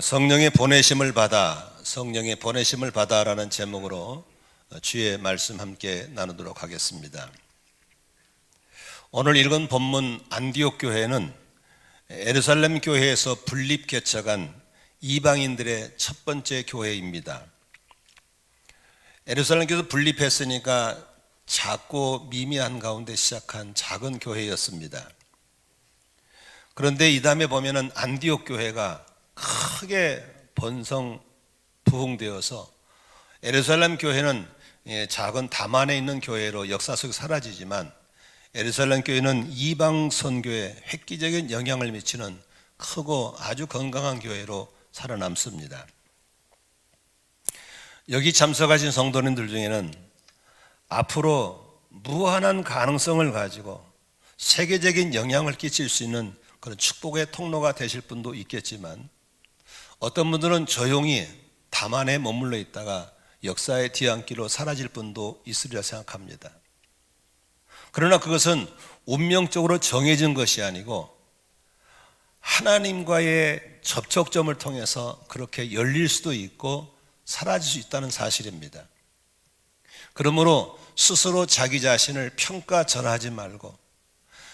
성령의 보내심을 받아라는 제목으로 주의 말씀 함께 나누도록 하겠습니다. 오늘 읽은 본문 안디옥 교회는 예루살렘 교회에서 분립 개척한 이방인들의 첫 번째 교회입니다. 예루살렘 교회에서 분립했으니까 작고 미미한 가운데 시작한 작은 교회였습니다. 그런데 이 다음에 보면은 안디옥 교회가 크게 번성 부흥되어서 예루살렘 교회는 작은 다만에 있는 교회로 역사 속에 사라지지만 예루살렘 교회는 이방 선교에 획기적인 영향을 미치는 크고 아주 건강한 교회로 살아남습니다. 여기 참석하신 성도님들 중에는 앞으로 무한한 가능성을 가지고 세계적인 영향을 끼칠 수 있는 그런 축복의 통로가 되실 분도 있겠지만 어떤 분들은 조용히 다만에 머물러 있다가 역사의 뒤안길로 사라질 분도 있으리라 생각합니다. 그러나 그것은 운명적으로 정해진 것이 아니고 하나님과의 접촉점을 통해서 그렇게 열릴 수도 있고 사라질 수 있다는 사실입니다. 그러므로 스스로 자기 자신을 평가절하지 말고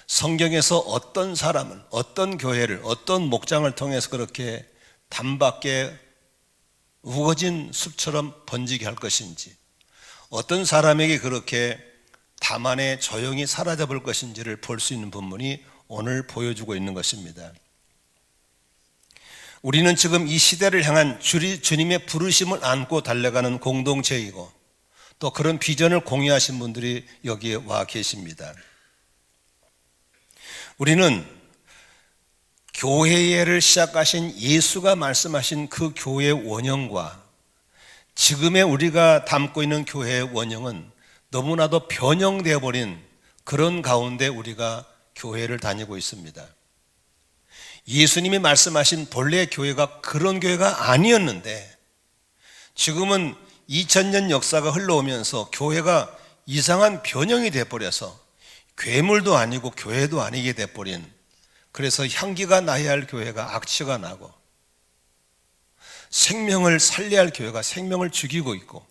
성경에서 어떤 사람을, 어떤 교회를, 어떤 목장을 통해서 그렇게 단밖에 우거진 숲처럼 번지게 할 것인지, 어떤 사람에게 그렇게 다만에 조용히 사라져 볼 것인지를 볼 수 있는 본문이 오늘 보여주고 있는 것입니다. 우리는 지금 이 시대를 향한 주님의 부르심을 안고 달려가는 공동체이고 또 그런 비전을 공유하신 분들이 여기에 와 계십니다. 우리는 교회를 시작하신 예수가 말씀하신 그 교회의 원형과 지금의 우리가 담고 있는 교회의 원형은 너무나도 변형되어 버린 그런 가운데 우리가 교회를 다니고 있습니다. 예수님이 말씀하신 본래의 교회가 그런 교회가 아니었는데 지금은 2000년 역사가 흘러오면서 교회가 이상한 변형이 되어버려서 괴물도 아니고 교회도 아니게 되어버린, 그래서 향기가 나야 할 교회가 악취가 나고 생명을 살려야 할 교회가 생명을 죽이고 있고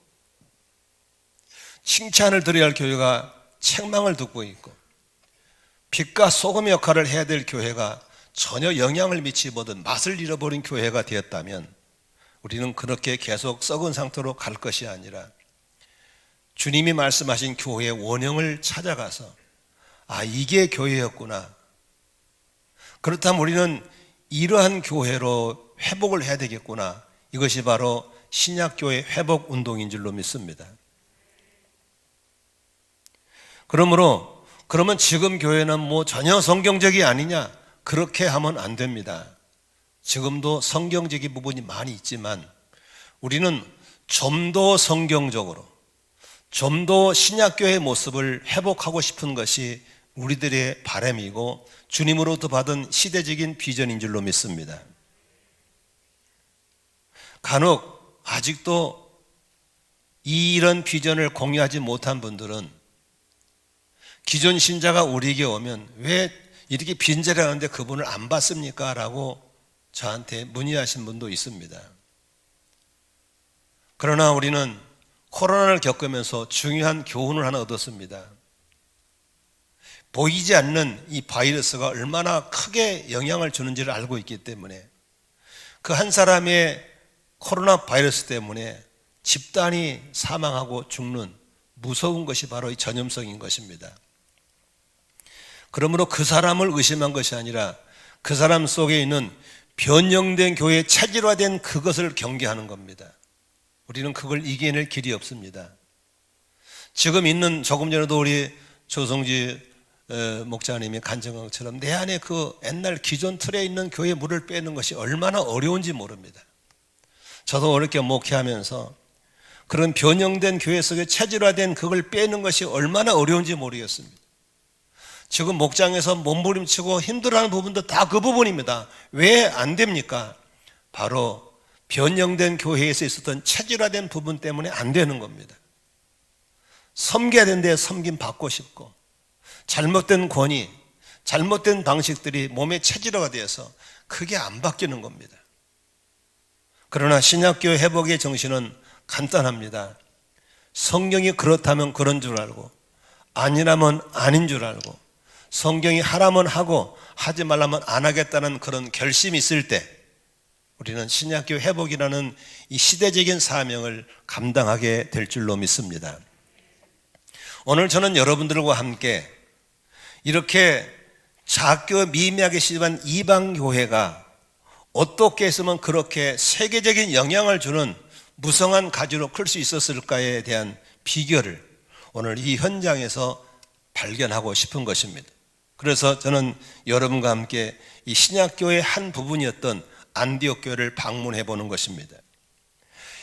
칭찬을 드려야 할 교회가 책망을 듣고 있고 빛과 소금의 역할을 해야 될 교회가 전혀 영향을 미치지 못한 맛을 잃어버린 교회가 되었다면 우리는 그렇게 계속 썩은 상태로 갈 것이 아니라 주님이 말씀하신 교회의 원형을 찾아가서 이게 교회였구나, 그렇다면 우리는 이러한 교회로 회복을 해야 되겠구나, 이것이 바로 신약교회 회복 운동인 줄로 믿습니다. 그러면 지금 교회는 전혀 성경적이 아니냐, 그렇게 하면 안 됩니다. 지금도 성경적인 부분이 많이 있지만 우리는 좀 더 성경적으로, 좀 더 신약교회의 모습을 회복하고 싶은 것이 우리들의 바람이고 주님으로부터 받은 시대적인 비전인 줄로 믿습니다. 간혹 아직도 이런 비전을 공유하지 못한 분들은 기존 신자가 우리에게 오면 왜 이렇게 빈자리하는데 그분을 안 봤습니까? 라고 저한테 문의하신 분도 있습니다. 그러나 우리는 코로나를 겪으면서 중요한 교훈을 하나 얻었습니다. 보이지 않는 이 바이러스가 얼마나 크게 영향을 주는지를 알고 있기 때문에 그 한 사람의 코로나 바이러스 때문에 집단이 사망하고 죽는 무서운 것이 바로 이 전염성인 것입니다. 그러므로 그 사람을 의심한 것이 아니라 그 사람 속에 있는 변형된 교회의 체질화된 그것을 경계하는 겁니다. 우리는 그걸 이겨낼 길이 없습니다. 지금 있는, 조금 전에도 우리 조성지 목자님이 간증한 것처럼 내 안에 그 옛날 기존 틀에 있는 교회 물을 빼는 것이 얼마나 어려운지 모릅니다. 저도 어렵게 목회하면서 그런 변형된 교회 속에 체질화된 그걸 빼는 것이 얼마나 어려운지 모르겠습니다. 지금 목장에서 몸부림치고 힘들어하는 부분도 다 그 부분입니다. 왜 안 됩니까? 바로 변형된 교회에서 있었던 체질화된 부분 때문에 안 되는 겁니다. 섬겨야 되는데 섬김 받고 싶고 잘못된 권위, 잘못된 방식들이 몸에 체질화가 되어서 그게 안 바뀌는 겁니다. 그러나 신약교회 회복의 정신은 간단합니다. 성경이 그렇다면 그런 줄 알고 아니라면 아닌 줄 알고 성경이 하라면 하고 하지 말라면 안 하겠다는 그런 결심이 있을 때 우리는 신약교회 회복이라는 이 시대적인 사명을 감당하게 될 줄로 믿습니다. 오늘 저는 여러분들과 함께 이렇게 작고 미미하게 시집한 이방교회가 어떻게 했으면 그렇게 세계적인 영향을 주는 무성한 가지로 클 수 있었을까에 대한 비결을 오늘 이 현장에서 발견하고 싶은 것입니다. 그래서 저는 여러분과 함께 이 신약교회의 한 부분이었던 안디옥 교회를 방문해 보는 것입니다.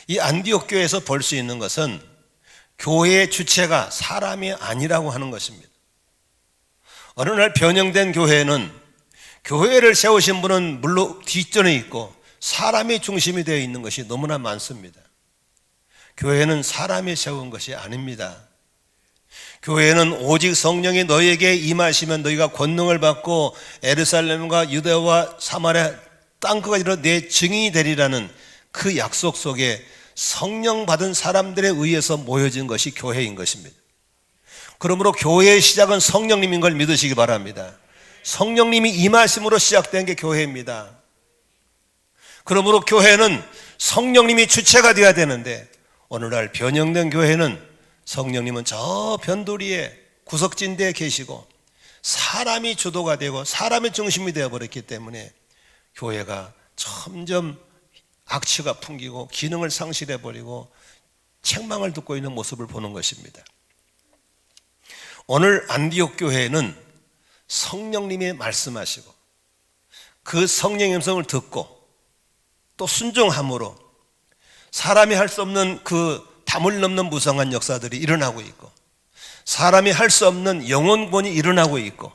이 안디옥 교회에서 볼 수 있는 것은 교회의 주체가 사람이 아니라고 하는 것입니다. 어느 날 변형된 교회는 교회를 세우신 분은 물론 뒷전에 있고 사람이 중심이 되어 있는 것이 너무나 많습니다. 교회는 사람이 세운 것이 아닙니다. 교회는 오직 성령이 너희에게 임하시면 너희가 권능을 받고 예루살렘과 유대와 사마리아 땅끝까지 이르러 내 증인이 되리라는 그 약속 속에 성령 받은 사람들에 의해서 모여진 것이 교회인 것입니다. 그러므로 교회의 시작은 성령님인 걸 믿으시기 바랍니다. 성령님이 임하심으로 시작된 게 교회입니다. 그러므로 교회는 성령님이 주체가 되어야 되는데 오늘날 변형된 교회는 성령님은 저 변두리에 구석진대에 계시고 사람이 주도가 되고 사람의 중심이 되어버렸기 때문에 교회가 점점 악취가 풍기고 기능을 상실해버리고 책망을 듣고 있는 모습을 보는 것입니다. 오늘 안디옥 교회는 성령님이 말씀하시고 그 성령의 음성을 듣고 또 순종함으로 사람이 할 수 없는 그 담을 넘는 무성한 역사들이 일어나고 있고 사람이 할 수 없는 영혼권이 일어나고 있고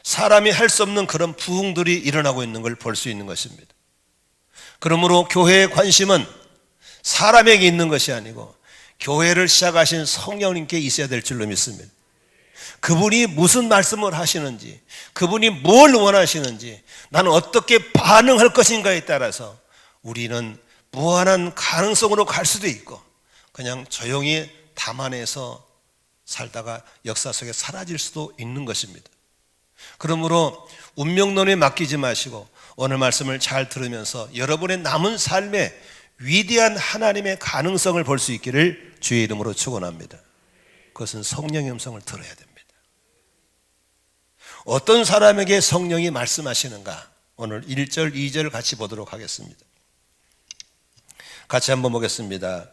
사람이 할 수 없는 그런 부흥들이 일어나고 있는 걸 볼 수 있는 것입니다. 그러므로 교회의 관심은 사람에게 있는 것이 아니고 교회를 시작하신 성령님께 있어야 될 줄로 믿습니다. 그분이 무슨 말씀을 하시는지, 그분이 뭘 원하시는지, 나는 어떻게 반응할 것인가에 따라서 우리는 무한한 가능성으로 갈 수도 있고 그냥 조용히 담아내서 살다가 역사 속에 사라질 수도 있는 것입니다. 그러므로 운명론에 맡기지 마시고 오늘 말씀을 잘 들으면서 여러분의 남은 삶에 위대한 하나님의 가능성을 볼 수 있기를 주의 이름으로 축원합니다. 그것은 성령의 음성을 들어야 됩니다. 어떤 사람에게 성령이 말씀하시는가? 오늘 1절, 2절 같이 보도록 하겠습니다. 같이 한번 보겠습니다.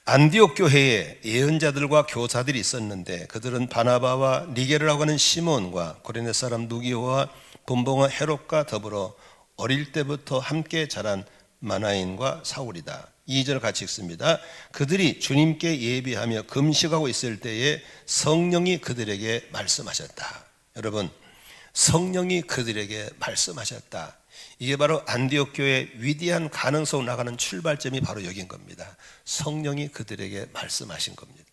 안디옥 교회에 예언자들과 교사들이 있었는데 그들은 바나바와 니게르라고 하는 시몬과 고레네 사람 누기오와 분봉어 헤롯과 더불어 어릴 때부터 함께 자란 마나인과 사울이다. 2절 같이 읽습니다. 그들이 주님께 예비하며 금식하고 있을 때에 성령이 그들에게 말씀하셨다. 여러분, 성령이 그들에게 말씀하셨다. 이게 바로 안디옥 교회의 위대한 가능성으로 나가는 출발점이 바로 여기인 겁니다. 성령이 그들에게 말씀하신 겁니다.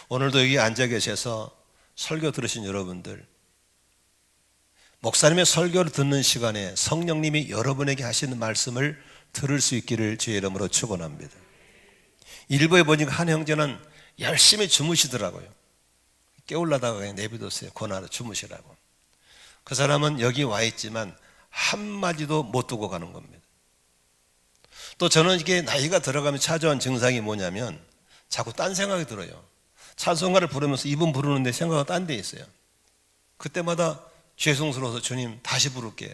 오늘도 여기 앉아 계셔서 설교 들으신 여러분들, 목사님의 설교를 듣는 시간에 성령님이 여러분에게 하시는 말씀을 들을 수 있기를 주의 이름으로 축원합니다. 일부에 보니까 한 형제는 열심히 주무시더라고요. 깨우려다가 그냥 내비뒀어요. 권하러 주무시라고. 그 사람은 여기 와 있지만 한마디도 못 두고 가는 겁니다. 또 저는 이게 나이가 들어가면 찾아온 증상이 뭐냐면 자꾸 딴 생각이 들어요. 찬송가를 부르면서 이분 부르는데 생각은 딴 데 있어요. 그때마다 죄송스러워서 주님 다시 부를게.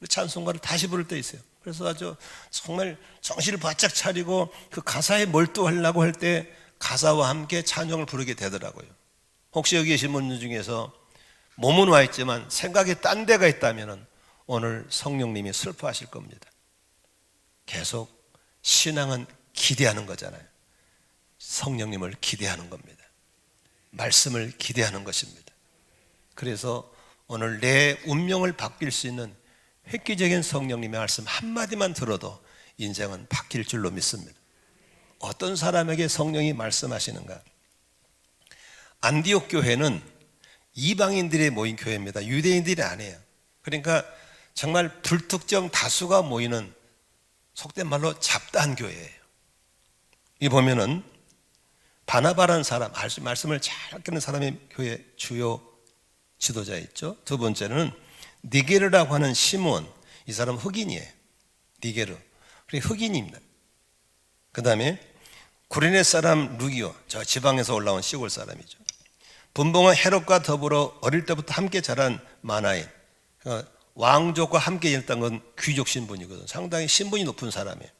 찬송가를 다시 부를 때 있어요. 그래서 아주 정말 정신을 바짝 차리고 그 가사에 몰두하려고 할 때 가사와 함께 찬송을 부르게 되더라고요. 혹시 여기 계신 분들 중에서 몸은 와 있지만 생각이 딴 데가 있다면 오늘 성령님이 슬퍼하실 겁니다. 계속 신앙은 기대하는 거잖아요. 성령님을 기대하는 겁니다. 말씀을 기대하는 것입니다. 그래서 오늘 내 운명을 바뀔 수 있는 획기적인 성령님의 말씀 한마디만 들어도 인생은 바뀔 줄로 믿습니다. 어떤 사람에게 성령이 말씀하시는가? 안디옥 교회는 이방인들이 모인 교회입니다. 유대인들이 아니에요. 그러니까 정말 불특정 다수가 모이는 속된 말로 잡다한 교회예요. 이 보면은 바나바라는 사람, 말씀을 잘 듣는 사람이 교회 주요 지도자 있죠. 두 번째는 니게르라고 하는 시몬, 이 사람 흑인이에요. 니게르, 흑인입니다. 그 다음에 구레네 사람 루기오, 저 지방에서 올라온 시골 사람이죠. 분봉은 헤롯과 더불어 어릴 때부터 함께 자란 만화인, 왕족과 함께 일했던 건 귀족 신분이거든. 상당히 신분이 높은 사람이에요.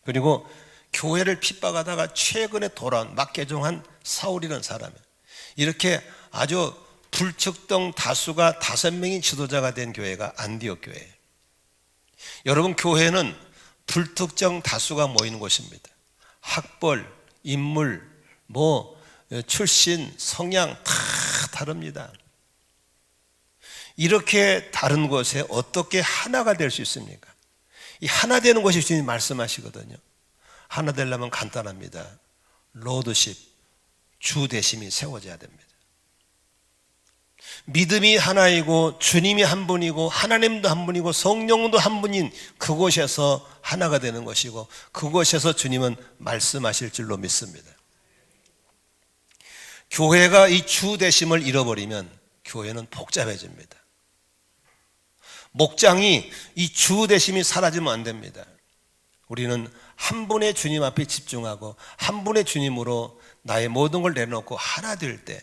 그리고 교회를 핍박하다가 최근에 돌아온 막 개종한 사울이라는 사람이에요. 이렇게 아주 불특정 다수가 5명이 지도자가 된 교회가 안디옥 교회예요. 여러분, 교회는 불특정 다수가 모이는 곳입니다. 학벌, 인물, 출신, 성향 다 다릅니다. 이렇게 다른 곳에 어떻게 하나가 될 수 있습니까? 이 하나 되는 것이 주님 말씀하시거든요. 하나 되려면 간단합니다. 로드십, 주대심이 세워져야 됩니다. 믿음이 하나이고 주님이 한 분이고 하나님도 한 분이고 성령도 한 분인 그곳에서 하나가 되는 것이고 그곳에서 주님은 말씀하실 줄로 믿습니다. 교회가 이 주대심을 잃어버리면 교회는 복잡해집니다. 목장이 이 주대심이 사라지면 안 됩니다. 우리는 한 분의 주님 앞에 집중하고 한 분의 주님으로 나의 모든 걸 내놓고 하나 될 때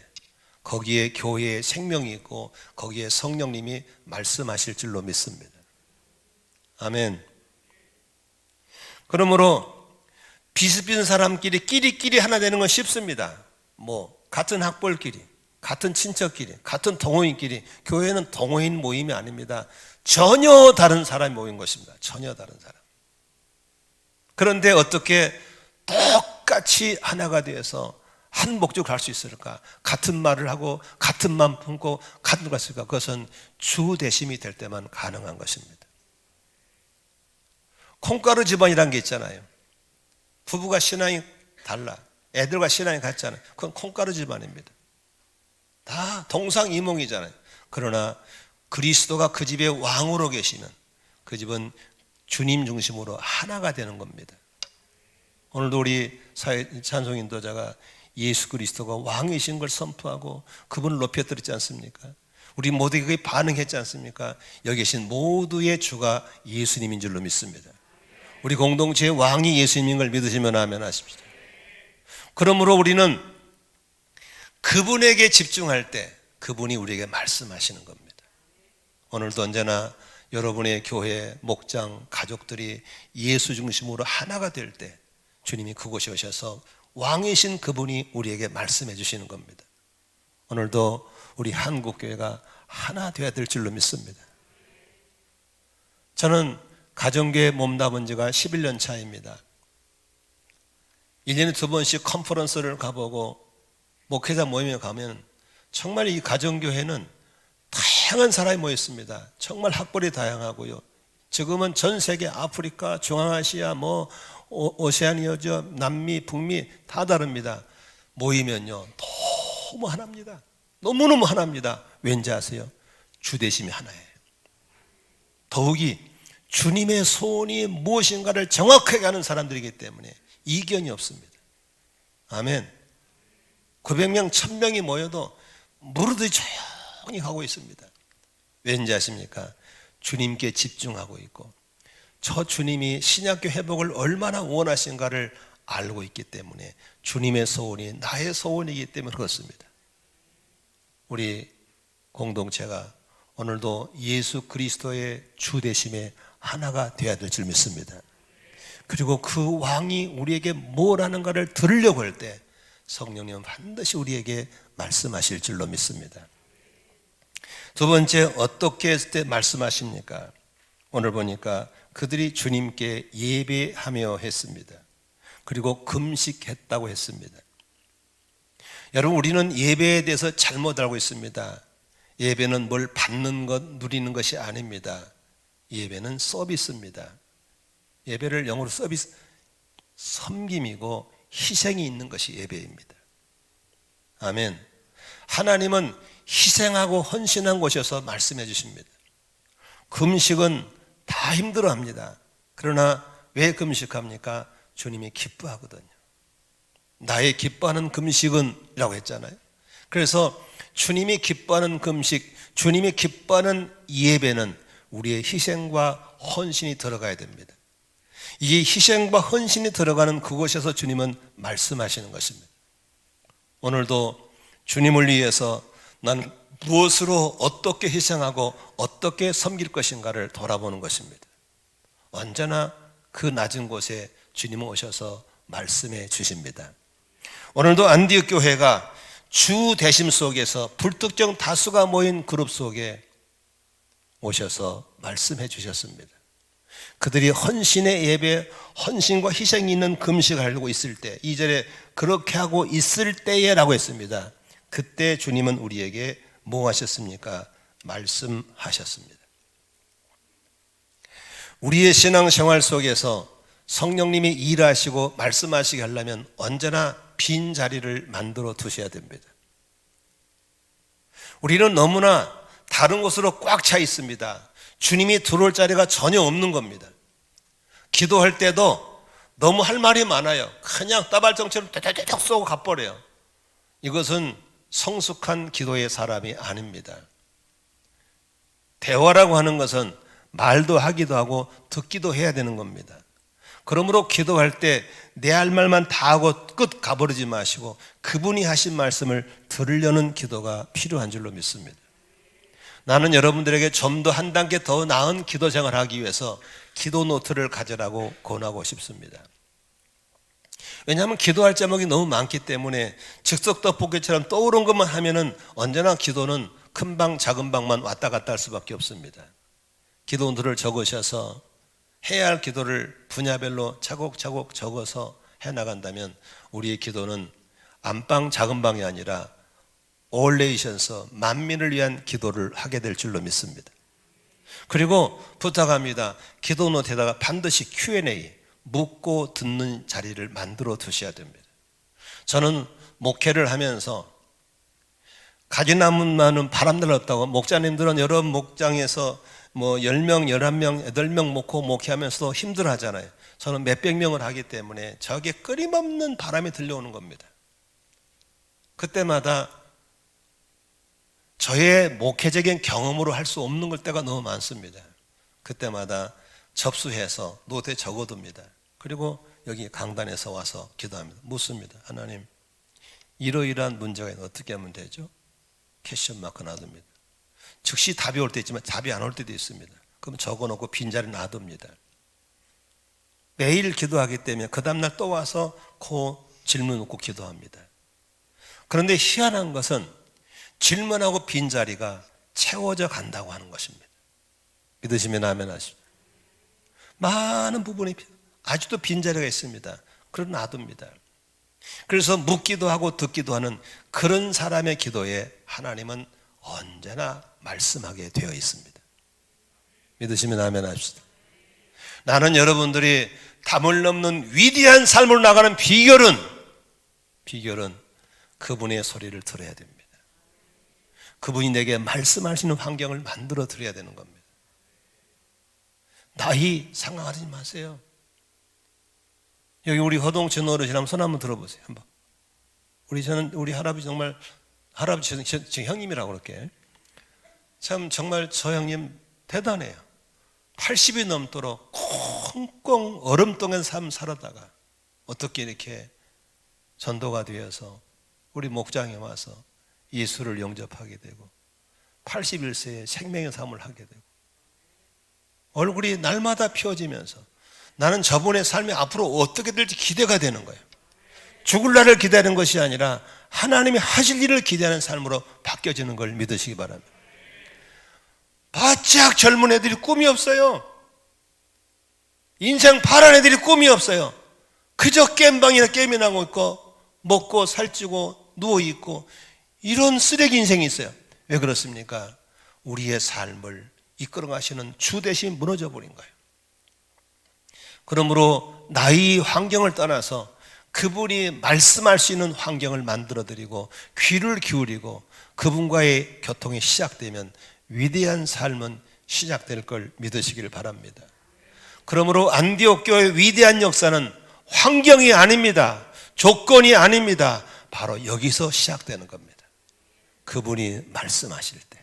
거기에 교회의 생명이 있고 거기에 성령님이 말씀하실 줄로 믿습니다. 아멘. 그러므로 비슷비슷한 사람끼리 끼리끼리 하나 되는 건 쉽습니다. 같은 학벌끼리, 같은 친척끼리, 같은 동호인끼리. 교회는 동호인 모임이 아닙니다. 전혀 다른 사람이 모인 것입니다. 전혀 다른 사람. 그런데 어떻게 똑같이 하나가 되어서 한 목적을 갈 수 있을까? 같은 말을 하고 같은 마음 품고 같은 걸 쓸까? 그것은 주대심이 될 때만 가능한 것입니다. 콩가루 집안이라는 게 있잖아요. 부부가 신앙이 달라, 애들과 신앙이 같잖아요. 그건 콩가루 집안입니다. 다 동상이몽이잖아요. 그러나 그리스도가 그 집의 왕으로 계시는 그 집은 주님 중심으로 하나가 되는 겁니다. 오늘도 우리 찬송 인도자가 예수 그리스도가 왕이신 걸 선포하고 그분을 높여드렸지 않습니까? 우리 모두에게 그게 반응했지 않습니까? 여기 계신 모두의 주가 예수님인 줄로 믿습니다. 우리 공동체의 왕이 예수님인 걸 믿으시면 아멘 하십시오. 그러므로 우리는 그분에게 집중할 때 그분이 우리에게 말씀하시는 겁니다. 오늘도 언제나 여러분의 교회, 목장, 가족들이 예수 중심으로 하나가 될 때 주님이 그곳에 오셔서 왕이신 그분이 우리에게 말씀해 주시는 겁니다. 오늘도 우리 한국교회가 하나 되어야 될 줄로 믿습니다. 저는 가정교회 몸담은 지가 11년 차입니다. 1년에 2번씩 컨퍼런스를 가보고 목회자 모임에 가면 정말 이 가정교회는 다양한 사람이 모였습니다. 정말 학벌이 다양하고요. 지금은 전 세계 아프리카, 중앙아시아, 오세아니아죠, 남미, 북미 다 다릅니다. 모이면요 너무 하나입니다. 너무너무 하나입니다. 왠지 아세요? 주대심이 하나예요. 더욱이 주님의 소원이 무엇인가를 정확하게 아는 사람들이기 때문에 이견이 없습니다. 아멘. 900명, 1000명이 모여도 무르듯이 조용히 가고 있습니다. 왠지 아십니까? 주님께 집중하고 있고 저 주님이 신약교 회복을 얼마나 원하신가를 알고 있기 때문에 주님의 소원이 나의 소원이기 때문에 그렇습니다. 우리 공동체가 오늘도 예수 그리스도의 주되심에 하나가 되어야 될 줄 믿습니다. 그리고 그 왕이 우리에게 뭘 하는가를 들으려고 할 때 성령님은 반드시 우리에게 말씀하실 줄로 믿습니다. 두 번째, 어떻게 했을 때 말씀하십니까? 오늘 보니까 그들이 주님께 예배하며 했습니다. 그리고 금식했다고 했습니다. 여러분, 우리는 예배에 대해서 잘못 알고 있습니다. 예배는 뭘 받는 것, 누리는 것이 아닙니다. 예배는 서비스입니다. 예배를 영어로 서비스, 섬김이고 희생이 있는 것이 예배입니다. 아멘. 하나님은 희생하고 헌신한 곳에서 말씀해 주십니다. 금식은 다 힘들어합니다. 그러나 왜 금식합니까? 주님이 기뻐하거든요. 나의 기뻐하는 금식은 이라고 했잖아요. 그래서 주님이 기뻐하는 금식, 주님이 기뻐하는 예배는 우리의 희생과 헌신이 들어가야 됩니다. 이 희생과 헌신이 들어가는 그곳에서 주님은 말씀하시는 것입니다. 오늘도 주님을 위해서 난 무엇으로 어떻게 희생하고 어떻게 섬길 것인가를 돌아보는 것입니다. 언제나 그 낮은 곳에 주님은 오셔서 말씀해 주십니다. 오늘도 안디옥 교회가 주 대심 속에서 불특정 다수가 모인 그룹 속에 오셔서 말씀해 주셨습니다. 그들이 헌신의 예배, 헌신과 희생이 있는 금식을 하고 있을 때, 2절에 그렇게 하고 있을 때에 라고 했습니다. 그때 주님은 우리에게 뭐 하셨습니까? 말씀하셨습니다. 우리의 신앙생활 속에서 성령님이 일하시고 말씀하시게 하려면 언제나 빈 자리를 만들어 두셔야 됩니다. 우리는 너무나 다른 곳으로 꽉 차 있습니다. 주님이 들어올 자리가 전혀 없는 겁니다. 기도할 때도 너무 할 말이 많아요. 그냥 따발정처럼 떼떼떼 쏘고 가버려요. 이것은 성숙한 기도의 사람이 아닙니다. 대화라고 하는 것은 말도 하기도 하고 듣기도 해야 되는 겁니다. 그러므로 기도할 때 내 할 말만 다 하고 끝 가버리지 마시고 그분이 하신 말씀을 들으려는 기도가 필요한 줄로 믿습니다. 나는 여러분들에게 좀 더 한 단계 더 나은 기도 생활을 하기 위해서 기도 노트를 가져라고 권하고 싶습니다. 왜냐하면 기도할 제목이 너무 많기 때문에 즉석 떡볶이처럼 떠오른 것만 하면은 언제나 기도는 큰 방 작은 방만 왔다 갔다 할 수밖에 없습니다. 기도들을 적으셔서 해야 할 기도를 분야별로 차곡차곡 적어서 해나간다면 우리의 기도는 안방 작은 방이 아니라 올 네이션서 만민을 위한 기도를 하게 될 줄로 믿습니다. 그리고 부탁합니다. 기도 노트에다가 반드시 Q&A, 묻고 듣는 자리를 만들어 두셔야 됩니다. 저는 목회를 하면서 가지나무만은 바람날 없다고, 목자님들은 여러 목장에서 10명, 11명, 8명 목회하면서도 힘들어 하잖아요. 저는 몇백 명을 하기 때문에 저게 끊임없는 바람이 들려오는 겁니다. 그때마다 저의 목회적인 경험으로 할 수 없는 걸 때가 너무 많습니다. 그때마다 접수해서 노트에 적어둡니다. 그리고 여기 강단에서 와서 기도합니다. 묻습니다. 하나님, 이러이러한 문제가 있는데 어떻게 하면 되죠? 캐션 마크 놔둡니다. 즉시 답이 올 때 있지만 답이 안 올 때도 있습니다. 그럼 적어놓고 빈자리 놔둡니다. 매일 기도하기 때문에 그 다음날 또 와서 그 질문 놓고 기도합니다. 그런데 희한한 것은 질문하고 빈자리가 채워져 간다고 하는 것입니다. 믿으시면 아멘 하십시오. 많은 부분이 아직도 빈자리가 있습니다. 그럼 놔둡니다. 그래서 묻기도 하고 듣기도 하는 그런 사람의 기도에 하나님은 언제나 말씀하게 되어 있습니다. 믿으시면 아멘 합시다. 나는 여러분들이 담을 넘는 위대한 삶으로 나가는 비결은 그분의 소리를 들어야 됩니다. 그분이 내게 말씀하시는 환경을 만들어 드려야 되는 겁니다. 나이 상관하지 마세요. 여기 우리 허동천 어르신 한번 손 한번 들어보세요. 한번. 우리 할아버지 정말 할아버지 제 형님이라고 그럴게. 참 정말 저 형님 대단해요. 80이 넘도록 꽁꽁 얼음동안 삶 살아다가 어떻게 이렇게 전도가 되어서 우리 목장에 와서 예수를 영접하게 되고 81세에 생명의 삶을 하게 되고 얼굴이 날마다 펴지면서 나는 저분의 삶이 앞으로 어떻게 될지 기대가 되는 거예요. 죽을 날을 기다리는 것이 아니라 하나님이 하실 일을 기대하는 삶으로 바뀌어지는 걸 믿으시기 바랍니다. 바짝 젊은 애들이 꿈이 없어요. 인생 파란 애들이 꿈이 없어요. 그저 게임방이나 게임이나 하고 있고 먹고 살찌고 누워있고 이런 쓰레기 인생이 있어요. 왜 그렇습니까? 우리의 삶을 이끌어 가시는 주 대신 무너져 버린 거예요. 그러므로 나이 환경을 떠나서 그분이 말씀할 수 있는 환경을 만들어 드리고 귀를 기울이고 그분과의 교통이 시작되면 위대한 삶은 시작될 걸 믿으시길 바랍니다. 그러므로 안디옥 교회의 위대한 역사는 환경이 아닙니다. 조건이 아닙니다. 바로 여기서 시작되는 겁니다. 그분이 말씀하실 때,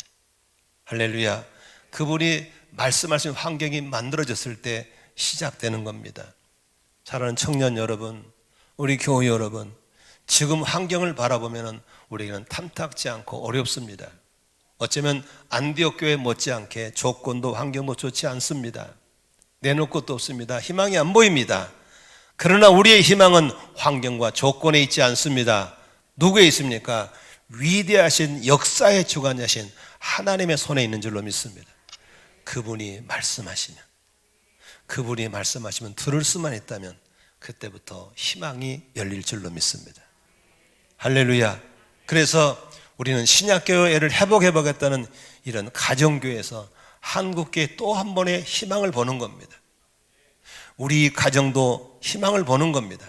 할렐루야, 그분이 말씀하신 환경이 만들어졌을 때 시작되는 겁니다. 사랑하는 청년 여러분, 우리 교회 여러분, 지금 환경을 바라보면 우리는 탐탁지 않고 어렵습니다. 어쩌면 안디옥 교회 못지않게 조건도 환경도 좋지 않습니다. 내놓을 것도 없습니다. 희망이 안 보입니다. 그러나 우리의 희망은 환경과 조건에 있지 않습니다. 누구에 있습니까? 위대하신 역사의 주관자신 하나님의 손에 있는 줄로 믿습니다. 그분이 말씀하시면 들을 수만 있다면 그때부터 희망이 열릴 줄로 믿습니다. 할렐루야. 그래서 우리는 신약교회를 회복해 보겠다는 이런 가정교회에서 한국교회 또 한 번의 희망을 보는 겁니다. 우리 가정도 희망을 보는 겁니다.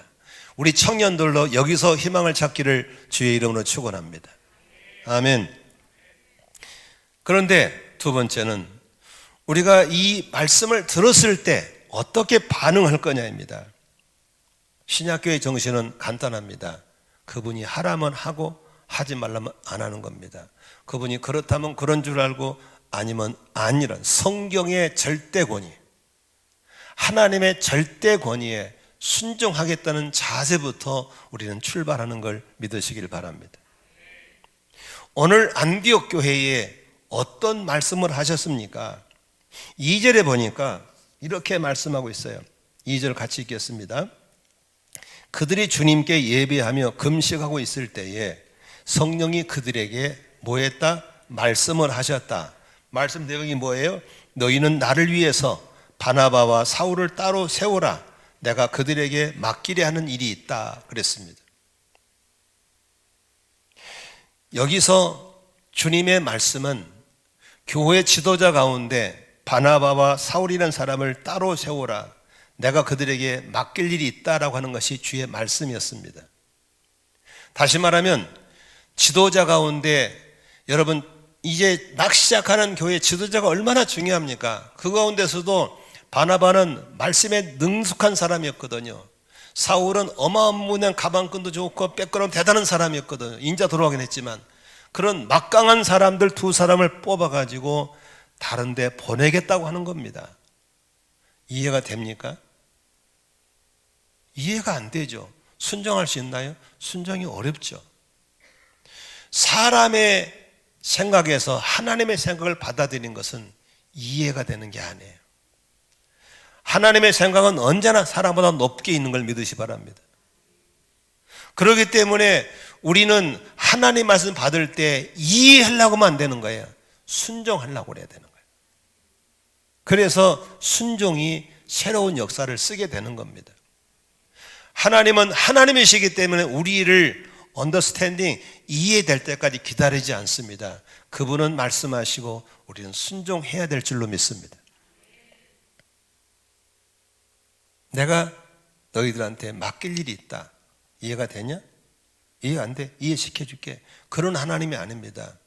우리 청년들도 여기서 희망을 찾기를 주의 이름으로 축원합니다. 아멘. 그런데 두 번째는 우리가 이 말씀을 들었을 때 어떻게 반응할 거냐입니다. 신약교회의 정신은 간단합니다. 그분이 하라면 하고 하지 말라면 안 하는 겁니다. 그분이 그렇다면 그런 줄 알고 아니면 아니란 성경의 절대 권위, 하나님의 절대 권위에 순종하겠다는 자세부터 우리는 출발하는 걸 믿으시길 바랍니다. 오늘 안디옥 교회에 어떤 말씀을 하셨습니까? 2절에 보니까 이렇게 말씀하고 있어요. 2절 같이 읽겠습니다. 그들이 주님께 예배하며 금식하고 있을 때에 성령이 그들에게 뭐 했다? 말씀을 하셨다. 말씀 내용이 뭐예요? 너희는 나를 위해서 바나바와 사울을 따로 세우라. 내가 그들에게 맡기려 하는 일이 있다. 그랬습니다. 여기서 주님의 말씀은 교회 지도자 가운데 바나바와 사울이라는 사람을 따로 세우라. 내가 그들에게 맡길 일이 있다라고 하는 것이 주의 말씀이었습니다. 다시 말하면 지도자 가운데 여러분 이제 막 시작하는 교회 지도자가 얼마나 중요합니까? 그 가운데서도 바나바는 말씀에 능숙한 사람이었거든요. 사울은 어마어마한 가방끈도 좋고 백그라운 대단한 사람이었거든요. 인자 돌아가긴 했지만 그런 막강한 사람들 두 사람을 뽑아가지고 다른 데 보내겠다고 하는 겁니다. 이해가 됩니까? 이해가 안 되죠. 순종할 수 있나요? 순종이 어렵죠. 사람의 생각에서 하나님의 생각을 받아들이는 것은 이해가 되는 게 아니에요. 하나님의 생각은 언제나 사람보다 높게 있는 걸 믿으시 바랍니다. 그렇기 때문에 우리는 하나님 말씀 받을 때 이해하려고 하면 안 되는 거예요. 순종하려고 해야 되는 거예요. 그래서 순종이 새로운 역사를 쓰게 되는 겁니다. 하나님은 하나님이시기 때문에 우리를 언더스탠딩, 이해될 때까지 기다리지 않습니다. 그분은 말씀하시고 우리는 순종해야 될 줄로 믿습니다. 내가 너희들한테 맡길 일이 있다. 이해가 되냐? 이해 안 돼? 이해시켜줄게. 그런 하나님이 아닙니다.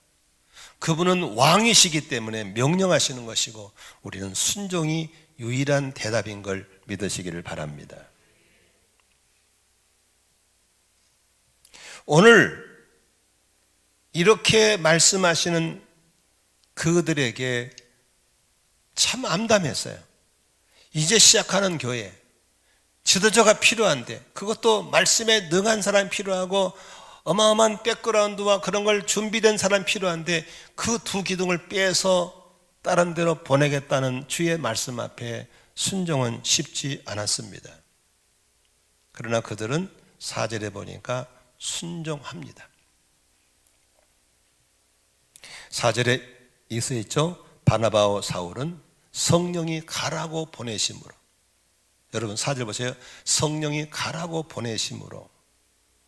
그분은 왕이시기 때문에 명령하시는 것이고 우리는 순종이 유일한 대답인 걸 믿으시기를 바랍니다. 오늘 이렇게 말씀하시는 그들에게 참 암담했어요. 이제 시작하는 교회, 지도자가 필요한데 그것도 말씀에 능한 사람이 필요하고 어마어마한 백그라운드와 그런 걸 준비된 사람이 필요한데 그 두 기둥을 빼서 다른 데로 보내겠다는 주의 말씀 앞에 순종은 쉽지 않았습니다. 그러나 그들은 4절에 보니까 순종합니다. 4절에 있어 있죠. 바나바와 사울은 성령이 가라고 보내심으로. 여러분 4절 보세요. 성령이 가라고 보내심으로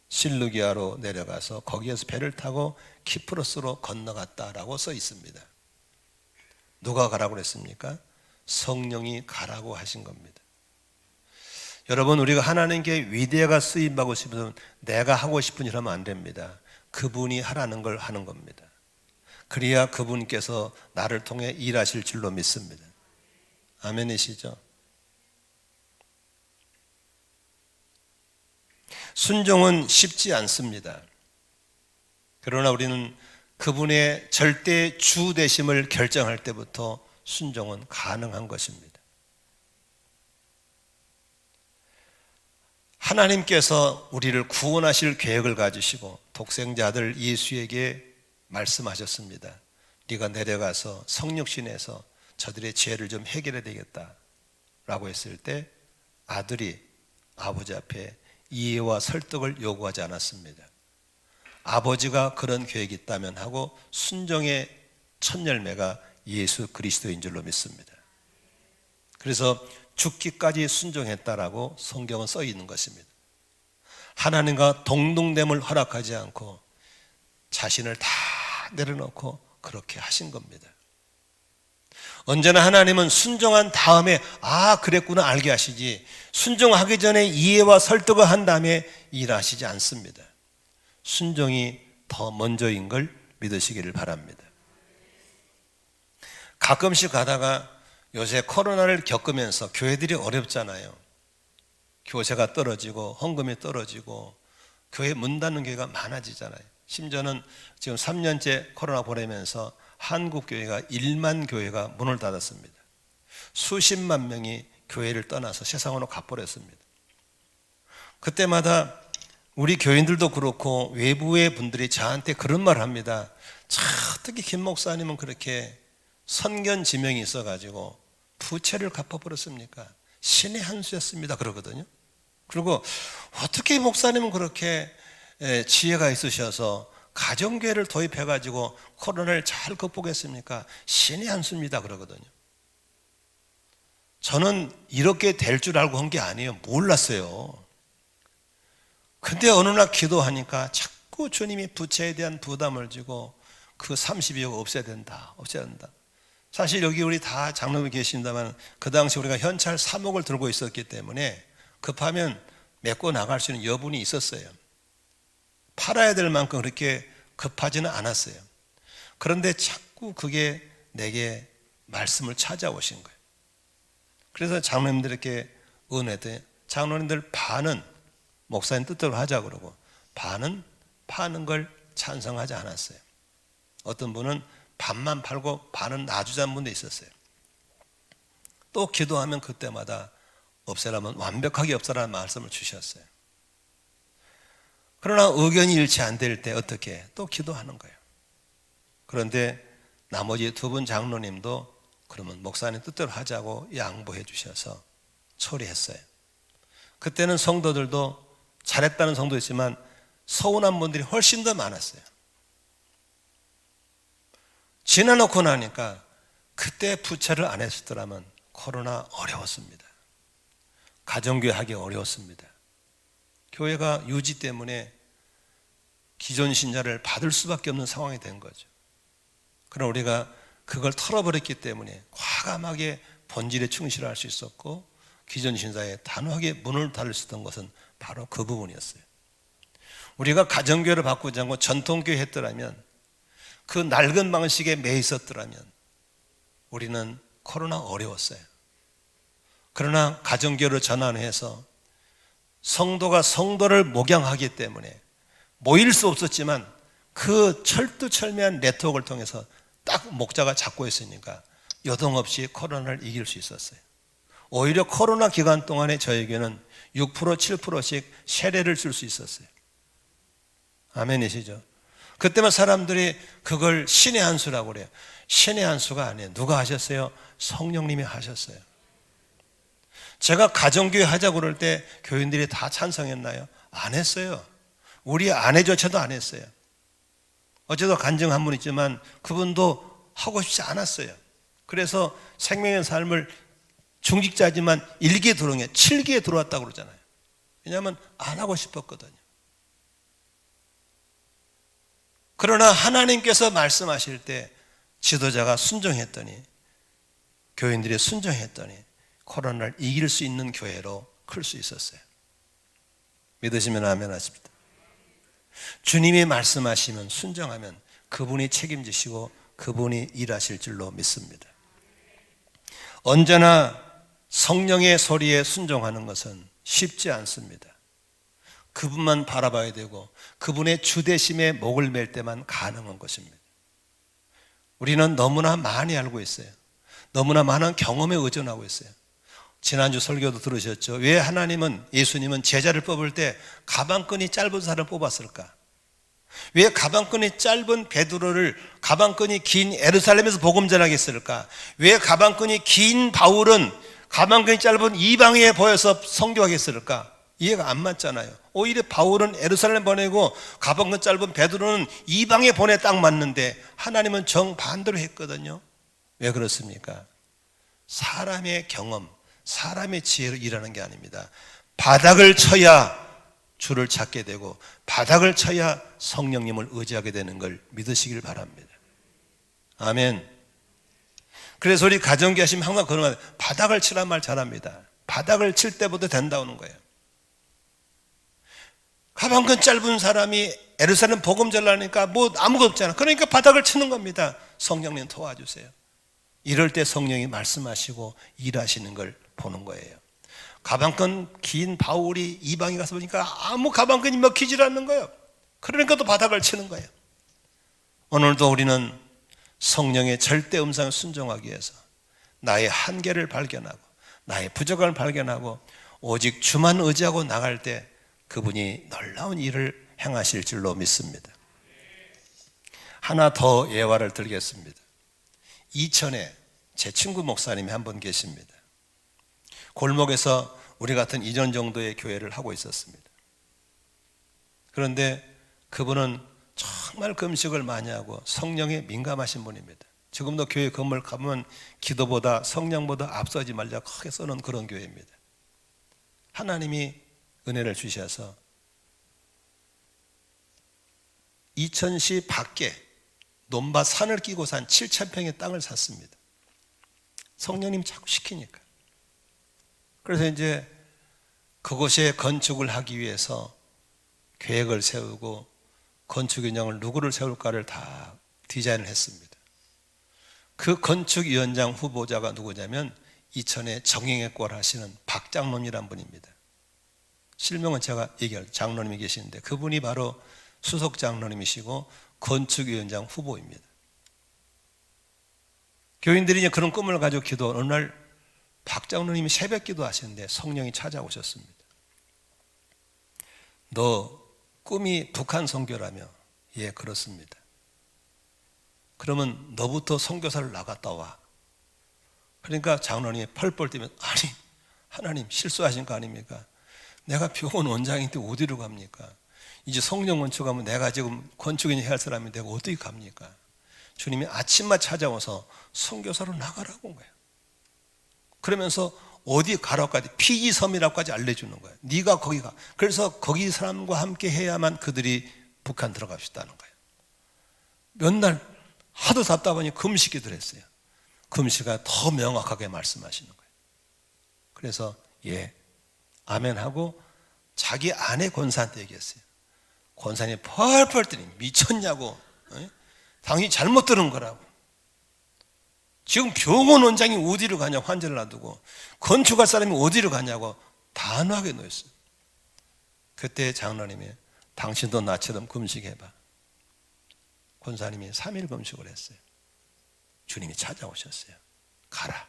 실루기아로 내려가서 거기에서 배를 타고 키프로스로 건너갔다라고 써 있습니다. 누가 가라고 그랬습니까? 성령이 가라고 하신 겁니다. 여러분 우리가 하나님께 위대하가 쓰임받고 싶으면 내가 하고 싶은 일 하면 안 됩니다. 그분이 하라는 걸 하는 겁니다. 그래야 그분께서 나를 통해 일하실 줄로 믿습니다. 아멘이시죠? 순종은 쉽지 않습니다. 그러나 우리는 그분의 절대 주 되심을 결정할 때부터 순종은 가능한 것입니다. 하나님께서 우리를 구원하실 계획을 가지시고 독생자 아들 예수에게 말씀하셨습니다. 네가 내려가서 성육신에서 저들의 죄를 좀 해결해야 되겠다 라고 했을 때 아들이 아버지 앞에 이해와 설득을 요구하지 않았습니다. 아버지가 그런 계획이 있다면 하고 순종의 첫 열매가 예수 그리스도인 줄로 믿습니다. 그래서 죽기까지 순종했다라고 성경은 써 있는 것입니다. 하나님과 동등됨을 허락하지 않고 자신을 다 내려놓고 그렇게 하신 겁니다. 언제나 하나님은 순종한 다음에 그랬구나 알게 하시지, 순종하기 전에 이해와 설득을 한 다음에 일하시지 않습니다. 순종이 더 먼저인 걸 믿으시기를 바랍니다. 가끔씩 가다가 요새 코로나를 겪으면서 교회들이 어렵잖아요. 교세가 떨어지고 헌금이 떨어지고 교회 문 닫는 교회가 많아지잖아요. 심지어는 지금 3년째 코로나 보내면서 한국 교회가 1만 교회가 문을 닫았습니다. 수십만 명이 교회를 떠나서 세상으로 가버렸습니다. 그때마다 우리 교인들도 그렇고 외부의 분들이 저한테 그런 말을 합니다. 특히 김 목사님은 그렇게 선견 지명이 있어가지고 부채를 갚아버렸습니까? 신의 한 수였습니다 그러거든요. 그리고 어떻게 목사님은 그렇게 지혜가 있으셔서 가정교회를 도입해가지고 코로나를 잘 극복했습니까? 신의 한 수입니다 그러거든요. 저는 이렇게 될 줄 알고 한 게 아니에요. 몰랐어요. 근데 어느 날 기도하니까 자꾸 주님이 부채에 대한 부담을 지고 그 32억 없애야 된다. 사실 여기 우리 다 장로님 계신다만 그 당시 우리가 현찰 3억을 들고 있었기 때문에 급하면 메꿔 나갈 수 있는 여분이 있었어요. 팔아야 될 만큼 그렇게 급하지는 않았어요. 그런데 자꾸 그게 내게 말씀을 찾아오신 거예요. 그래서 장로님들에게 은혜돼 장로님들 반은 목사님 뜻대로 하자 그러고 반은 파는 걸 찬성하지 않았어요. 어떤 분은 반만 팔고 반은 놔주자는 분도 있었어요. 또 기도하면 그때마다 없애라면 완벽하게 없애라는 말씀을 주셨어요. 그러나 의견이 일치 안 될 때 어떻게 또 기도하는 거예요. 그런데 나머지 두 분 장로님도 그러면 목사님 뜻대로 하자고 양보해 주셔서 처리했어요. 그때는 성도들도 잘했다는 성도 있지만 서운한 분들이 훨씬 더 많았어요. 지나놓고 나니까 그때 부채를 안 했었더라면 코로나 어려웠습니다. 가정교회 하기 어려웠습니다. 교회가 유지 때문에 기존 신자를 받을 수밖에 없는 상황이 된 거죠. 그러나 우리가 그걸 털어버렸기 때문에 과감하게 본질에 충실할 수 있었고 기존 신자에 단호하게 문을 닫을 수 있던 것은 바로 그 부분이었어요. 우리가 가정교회를 바꾸지 않고 전통교회 했더라면 그 낡은 방식에 매 있었더라면 우리는 코로나 어려웠어요. 그러나 가정교회를 전환해서 성도가 성도를 목양하기 때문에 모일 수 없었지만 그 철두철미한 네트워크를 통해서 딱 목자가 잡고 있으니까 요동없이 코로나를 이길 수 있었어요. 오히려 코로나 기간 동안에 저에게는 6% 7%씩 세례를 줄 수 있었어요. 아멘이시죠? 그때만 사람들이 그걸 신의 한 수라고 그래요. 신의 한 수가 아니에요. 누가 하셨어요? 성령님이 하셨어요. 제가 가정교회 하자고 그럴 때 교인들이 다 찬성했나요? 안 했어요. 우리 아내조차도 안 했어요. 어제도 간증 한 분 있지만 그분도 하고 싶지 않았어요. 그래서 생명의 삶을 중직자지만 1기에 들어온 게 7기에 들어왔다고 그러잖아요. 왜냐하면 안 하고 싶었거든요. 그러나 하나님께서 말씀하실 때 지도자가 순종했더니 교인들이 순종했더니 코로나를 이길 수 있는 교회로 클 수 있었어요. 믿으시면 아멘 하십니다. 주님이 말씀하시면 순종하면 그분이 책임지시고 그분이 일하실 줄로 믿습니다. 언제나 성령의 소리에 순종하는 것은 쉽지 않습니다. 그분만 바라봐야 되고 그분의 주대심에 목을 맬 때만 가능한 것입니다. 우리는 너무나 많이 알고 있어요. 너무나 많은 경험에 의존하고 있어요. 지난주 설교도 들으셨죠? 왜 예수님은 제자를 뽑을 때 가방끈이 짧은 사람을 뽑았을까? 왜 가방끈이 짧은 베드로를 가방끈이 긴 예루살렘에서 복음 전하게 했을까? 왜 가방끈이 긴 바울은 가방끈이 짧은 이방에 보여서 선교하게 했을까? 이해가 안 맞잖아요. 오히려 바울은 예루살렘 보내고 가방끈 짧은 베드로는 이방에 보내 딱 맞는데 하나님은 정반대로 했거든요. 왜 그렇습니까? 사람의 경험, 사람의 지혜로 일하는 게 아닙니다. 바닥을 쳐야 주를 찾게 되고 바닥을 쳐야 성령님을 의지하게 되는 걸 믿으시길 바랍니다. 아멘. 그래서 우리 가정교회 하시면 항상 그런 말, 바닥을 치란 말 잘합니다. 바닥을 칠 때부터 된다는 거예요. 가방끈 짧은 사람이 예루살렘 복음 전하니까 뭐 아무것도 없잖아. 그러니까 바닥을 치는 겁니다. 성령님 도와주세요. 이럴 때 성령이 말씀하시고 일하시는 걸 보는 거예요. 가방끈 긴 바울이 이방에 가서 보니까 아무 가방끈이 먹히질 않는 거예요. 그러니까 또 바닥을 치는 거예요. 오늘도 우리는 성령의 절대 음성을 순종하기 위해서 나의 한계를 발견하고 나의 부족함을 발견하고 오직 주만 의지하고 나갈 때 그분이 놀라운 일을 행하실 줄로 믿습니다. 하나 더 예화를 들겠습니다. 이천에 제 친구 목사님이 한 분 계십니다. 골목에서 우리 같은 2년 정도의 교회를 하고 있었습니다. 그런데 그분은 정말 금식을 많이 하고 성령에 민감하신 분입니다. 지금도 교회 건물 가면 기도보다 성령보다 앞서지 말자 크게 써놓은 그런 교회입니다. 하나님이 은혜를 주셔서 이천시 밖에 논밭 산을 끼고 산 7,000평의 땅을 샀습니다. 성령님 자꾸 시키니까. 그래서 이제 그곳에 건축을 하기 위해서 계획을 세우고 건축위원장을 누구를 세울까를 다 디자인을 했습니다. 그 건축위원장 후보자가 누구냐면 이천에 정형외과를 하시는 박 장로님이란 분입니다. 실명은 제가 얘기할 장로님이 계시는데 그분이 바로 수석 장로님이시고 건축위원장 후보입니다. 교인들이 이제 그런 꿈을 가지고 기도하는 어느 날 박 장로님이 새벽 기도하시는데 성령이 찾아오셨습니다. 너 꿈이 북한 선교라며? 예, 그렇습니다. 그러면 너부터 선교사를 나갔다 와. 그러니까 장로님이 펄펄 뛰면 아니 하나님 실수하신 거 아닙니까? 내가 병원 원장인데 어디로 갑니까? 이제 성령 건축하면 내가 지금 건축인이 해야 할 사람이 내가 어떻게 갑니까? 주님이 아침만 찾아와서 선교사로 나가라고 한 거예요. 그러면서 어디 가라고까지 피지섬이라고까지 알려주는 거예요. 네가 거기 가. 그래서 거기 사람과 함께 해야만 그들이 북한 들어갈 수 있다는 거예요. 몇 날 하도 답답하니 금식이 들었어요. 금식가 더 명확하게 말씀하시는 거예요. 그래서 예, 아멘 하고 자기 아내 권사한테 얘기했어요. 권사님이 펄펄 뛰니 미쳤냐고. 당신이 잘못 들은 거라고. 지금 병원 원장이 어디로 가냐고 환자를 놔두고 건축할 사람이 어디로 가냐고 단호하게 놓였어요. 그때 장로님이 당신도 나처럼 금식해봐. 권사님이 3일 금식을 했어요. 주님이 찾아오셨어요. 가라.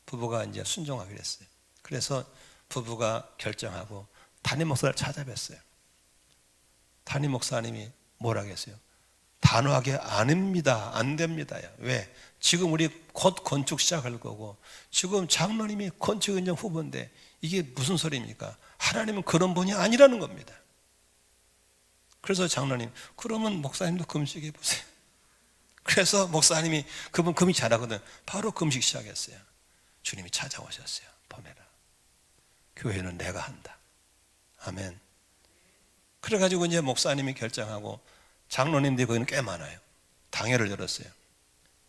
부부가 이제 순종하기로 했어요. 그래서 부부가 결정하고 담임 목사를 찾아뵀어요. 담임 목사님이 뭐라 했어요? 단호하게 아닙니다. 안 됩니다요. 왜? 지금 우리 곧 건축 시작할 거고 지금 장로님이 건축위원장 후보인데 이게 무슨 소리입니까? 하나님은 그런 분이 아니라는 겁니다. 그래서 장로님 그러면 목사님도 금식해 보세요. 그래서 목사님이 그분 금식 잘하거든. 바로 금식 시작했어요. 주님이 찾아오셨어요. 보내라. 교회는 내가 한다. 아멘. 그래가지고 이제 목사님이 결정하고 장로님들이 거기는 꽤 많아요. 당회를 열었어요.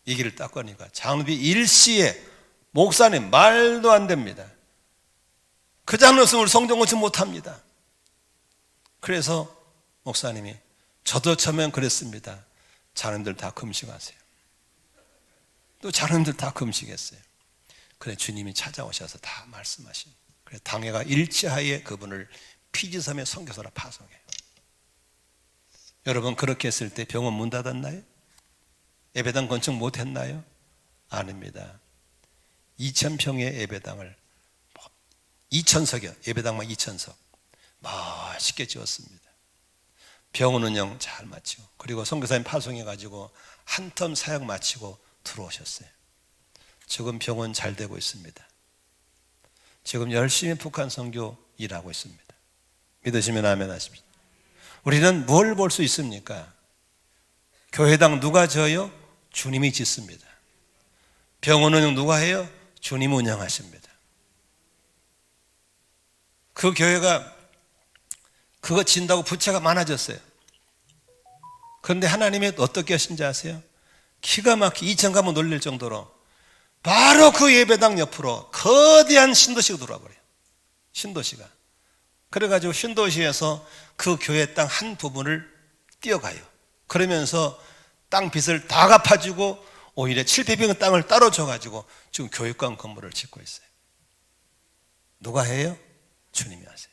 이 길을 딱 거니까 장로비 일시에 목사님 말도 안 됩니다. 그 장로 없으면 우리 성전 건축 못합니다. 그래서 목사님이 저도 처음엔 그랬습니다. 장로님들 다 금식하세요. 또 장로님들 다 금식했어요. 그래 주님이 찾아오셔서 다 말씀하신. 그래 당회가 일치하에 그분을 피지섬에 선교사로 파송해요. 여러분, 그렇게 했을 때 병원 문 닫았나요? 예배당 건축 못했나요? 아닙니다. 2,000평의 예배당을 2,000석이요. 예배당만 2,000석 멋있게 지었습니다. 병원 운영 잘 마치고, 그리고 선교사님 파송해가지고 한 텀 사역 마치고 들어오셨어요. 지금 병원 잘 되고 있습니다. 지금 열심히 북한 선교 일하고 있습니다. 믿으시면 아멘 하십시오. 우리는 뭘 볼 수 있습니까? 교회당 누가 져요? 주님이 짓습니다. 병원 운영 누가 해요? 주님 운영하십니다. 그 교회가 그거 진다고 부채가 많아졌어요. 그런데 하나님이 어떻게 하신지 아세요? 기가 막히게 2천 가문 놀릴 정도로 바로 그 예배당 옆으로 거대한 신도시가 들어와 버려요. 신도시가. 그래가지고 신도시에서 그 교회 땅 한 부분을 띄어가요. 그러면서 땅 빚을 다 갚아주고 오히려 700평의 땅을 따로 줘가지고 지금 교육관 건물을 짓고 있어요. 누가 해요? 주님이 하세요.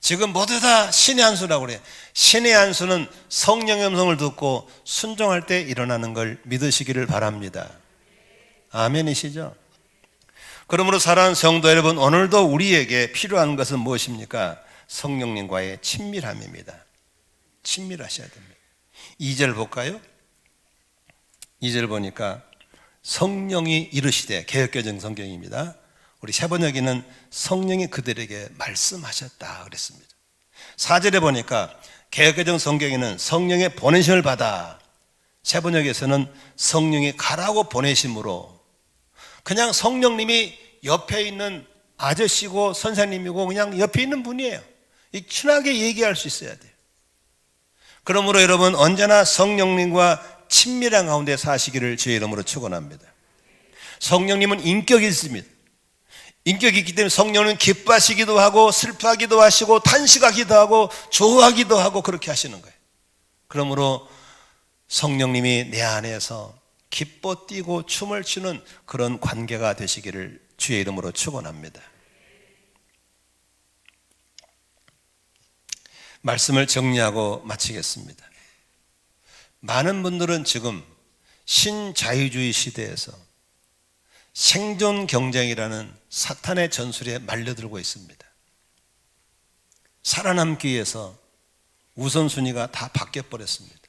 지금 모두 다 신의 한 수라고 그래요. 신의 한 수는 성령의 음성을 듣고 순종할 때 일어나는 걸 믿으시기를 바랍니다. 아멘이시죠? 그러므로 사랑하는 성도 여러분, 오늘도 우리에게 필요한 것은 무엇입니까? 성령님과의 친밀함입니다. 친밀하셔야 됩니다. 2절 볼까요? 2절 보니까 성령이 이르시되, 개역개정 성경입니다. 우리 세번역에는 성령이 그들에게 말씀하셨다 그랬습니다. 4절에 보니까 개역개정 성경에는 성령의 보내심을 받아, 세번역에서는 성령이 가라고 보내심으로, 그냥 성령님이 옆에 있는 아저씨고 선생님이고 그냥 옆에 있는 분이에요. 친하게 얘기할 수 있어야 돼요. 그러므로 여러분, 언제나 성령님과 친밀한 가운데 사시기를 주의 이름으로 축원합니다. 성령님은 인격이 있습니다. 인격이 있기 때문에 성령은 기뻐하시기도 하고 슬퍼하기도 하시고 탄식하기도 하고 좋아하기도 하고 그렇게 하시는 거예요. 그러므로 성령님이 내 안에서 기뻐 뛰고 춤을 추는 그런 관계가 되시기를 주의 이름으로 축원합니다. 말씀을 정리하고 마치겠습니다. 많은 분들은 지금 신자유주의 시대에서 생존 경쟁이라는 사탄의 전술에 말려들고 있습니다. 살아남기 위해서 우선순위가 다 바뀌어버렸습니다.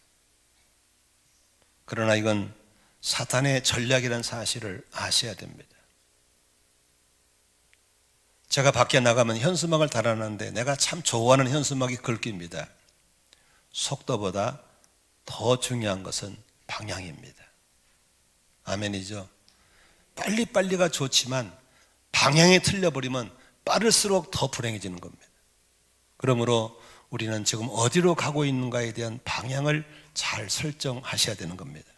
그러나 이건 사탄의 전략이라는 사실을 아셔야 됩니다. 제가 밖에 나가면 현수막을 달아놨는데 내가 참 좋아하는 현수막이 글귀입니다. 속도보다 더 중요한 것은 방향입니다. 아멘이죠? 빨리빨리가 좋지만 방향이 틀려버리면 빠를수록 더 불행해지는 겁니다. 그러므로 우리는 지금 어디로 가고 있는가에 대한 방향을 잘 설정하셔야 되는 겁니다.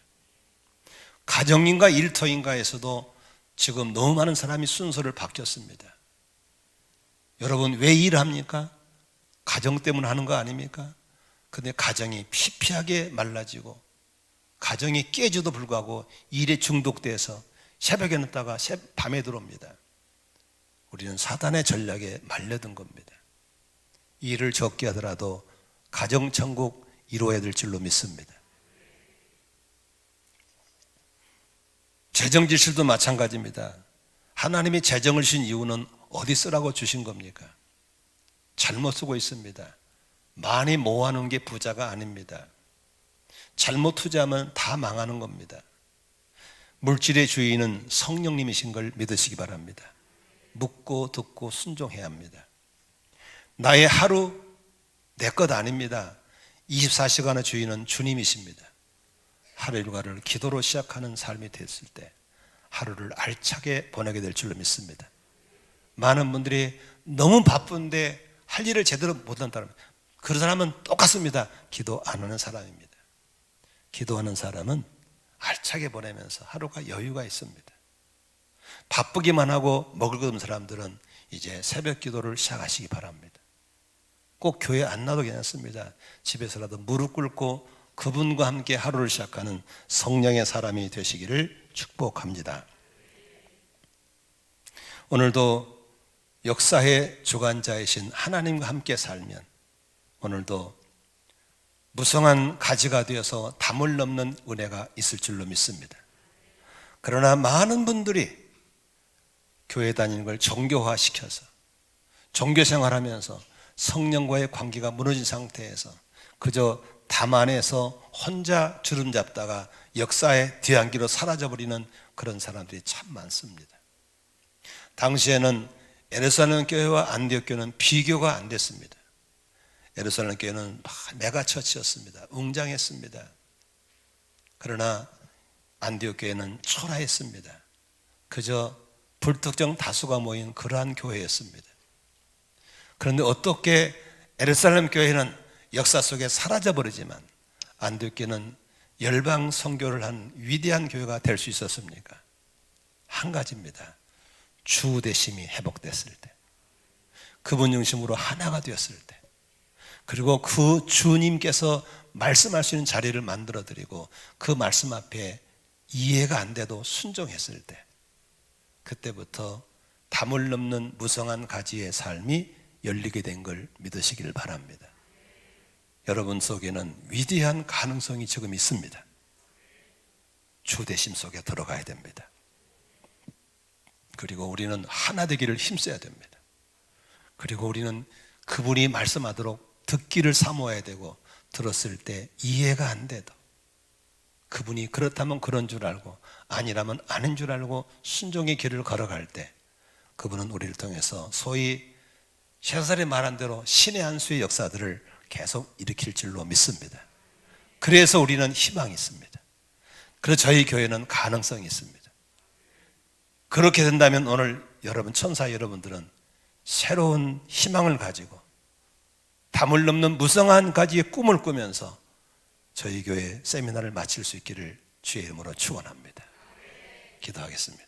가정인가 일터인가에서도 지금 너무 많은 사람이 순서를 바뀌었습니다. 여러분, 왜 일합니까? 가정 때문에 하는 거 아닙니까? 근데 가정이 피폐하게 말라지고 가정이 깨지도 불구하고 일에 중독돼서 새벽에 늦다가 밤에 들어옵니다. 우리는 사단의 전략에 말려든 겁니다. 일을 적게 하더라도 가정천국 이루어야 될 줄로 믿습니다. 재정지실도 마찬가지입니다. 하나님이 재정을 주신 이유는 어디 쓰라고 주신 겁니까? 잘못 쓰고 있습니다. 많이 모아놓은 게 부자가 아닙니다. 잘못 투자하면 다 망하는 겁니다. 물질의 주인은 성령님이신 걸 믿으시기 바랍니다. 묻고 듣고 순종해야 합니다. 나의 하루 내 것 아닙니다. 24시간의 주인은 주님이십니다. 하루 일과를 기도로 시작하는 삶이 됐을 때 하루를 알차게 보내게 될 줄로 믿습니다. 많은 분들이 너무 바쁜데 할 일을 제대로 못한다는, 그런 사람은 똑같습니다. 기도 안 하는 사람입니다. 기도하는 사람은 알차게 보내면서 하루가 여유가 있습니다. 바쁘기만 하고 먹을 것 없는 사람들은 이제 새벽 기도를 시작하시기 바랍니다. 꼭 교회 안 나도 괜찮습니다. 집에서라도 무릎 꿇고 그분과 함께 하루를 시작하는 성령의 사람이 되시기를 축복합니다. 오늘도 역사의 주관자이신 하나님과 함께 살면 오늘도 무성한 가지가 되어서 담을 넘는 은혜가 있을 줄로 믿습니다. 그러나 많은 분들이 교회 다니는 걸 종교화시켜서 종교생활하면서 성령과의 관계가 무너진 상태에서 그저 담 안에서 혼자 주름 잡다가 역사의 뒤안기로 사라져버리는 그런 사람들이 참 많습니다. 당시에는 예루살렘 교회와 안디옥 교회는 비교가 안 됐습니다. 예루살렘 교회는 메가처치였습니다. 웅장했습니다. 그러나 안디옥 교회는 초라했습니다. 그저 불특정 다수가 모인 그러한 교회였습니다. 그런데 어떻게 예루살렘 교회는 역사 속에 사라져버리지만 안디옥 교회는 열방 선교를 한 위대한 교회가 될 수 있었습니까? 한 가지입니다. 주대심이 회복됐을 때, 그분 중심으로 하나가 되었을 때, 그리고 그 주님께서 말씀할 수 있는 자리를 만들어 드리고 그 말씀 앞에 이해가 안 돼도 순종했을 때, 그때부터 담을 넘는 무성한 가지의 삶이 열리게 된 걸 믿으시길 바랍니다. 여러분 속에는 위대한 가능성이 지금 있습니다. 주대심 속에 들어가야 됩니다. 그리고 우리는 하나 되기를 힘써야 됩니다. 그리고 우리는 그분이 말씀하도록 듣기를 사모해야 되고, 들었을 때 이해가 안 돼도 그분이 그렇다면 그런 줄 알고 아니라면 아닌 줄 알고 순종의 길을 걸어갈 때 그분은 우리를 통해서 소위 셰사살이 말한 대로 신의 한 수의 역사들을 계속 일으킬 줄로 믿습니다. 그래서 우리는 희망이 있습니다. 그래서 저희 교회는 가능성이 있습니다. 그렇게 된다면 오늘 여러분, 천사 여러분들은 새로운 희망을 가지고 담을 넘는 무성한 가지의 꿈을 꾸면서 저희 교회 세미나를 마칠 수 있기를 주의 이름으로 축원합니다. 기도하겠습니다.